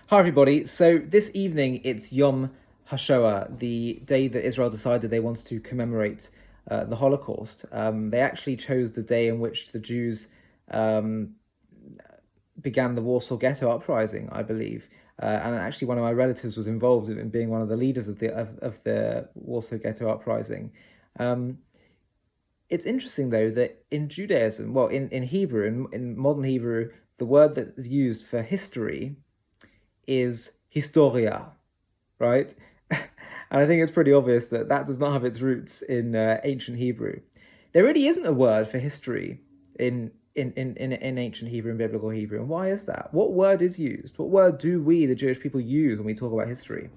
Hi everybody. So this evening it's Yom Hashoah, the day that Israel decided they wanted to commemorate the Holocaust. They actually chose the day in which the Jews um, began the Warsaw Ghetto uprising, I believe. And actually, one of my relatives was involved in being one of the leaders of the Warsaw Ghetto uprising. Um, it's interesting though that in Judaism, well, in Hebrew, in modern Hebrew, the word that is used for history is historia, right? And I think it's pretty obvious that that does not have its roots in ancient Hebrew. There really isn't a word for history in ancient Hebrew and biblical Hebrew. And why is that? What word is used? What word do we, the Jewish people, use when we talk about history?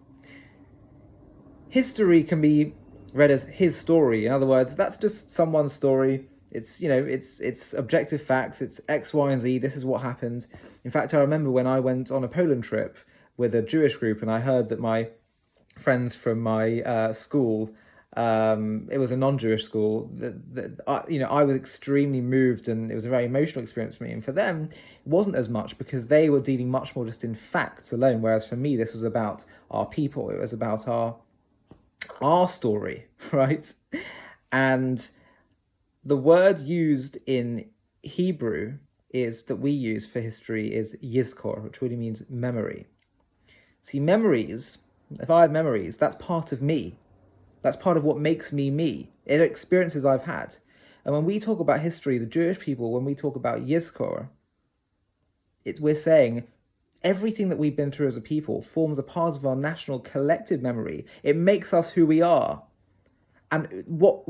History can be read as his story. In other words, that's just someone's story. It's objective facts. It's X, Y, and Z. This is what happened. In fact, I remember when I went on a Poland trip with a Jewish group, and I heard that my friends from my school, it was a non-Jewish school, I was extremely moved, and it was a very emotional experience for me. And for them, it wasn't as much because they were dealing much more just in facts alone. Whereas for me, this was about our people. It was about our story, right? And the word used in Hebrew is that we use for history is Yizko, which really means memory. See, memories, if I have memories, that's part of me. That's part of what makes me me. It's experiences I've had. And when we talk about history, the Jewish people, when we talk about Yizko, we're saying everything that we've been through as a people forms a part of our national collective memory. It makes us who we are. And what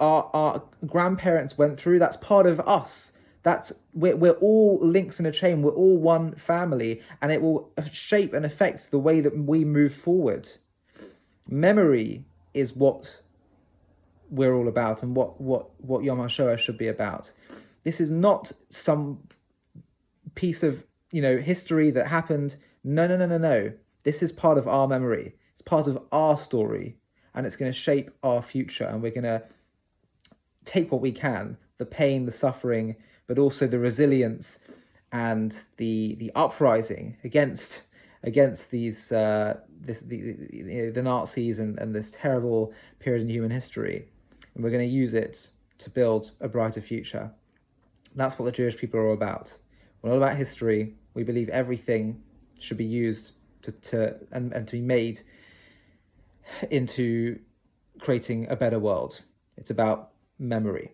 our grandparents went through, that's part of us. We're all links in a chain. We're all one family, and it will shape and affect the way that we move forward. Memory is what we're all about, and what Yom HaShoah should be about. This is not some piece of history that happened. No, no, no, no, no. This is part of our memory. It's part of our story, and it's going to shape our future. And we're going to take what we can, the pain, the suffering, but also the resilience and the uprising against these the Nazis and this terrible period in human history. And we're going to use it to build a brighter future. That's what the Jewish people are all about. We're not about history. We believe everything should be used to be made into creating a better world. It's about memory.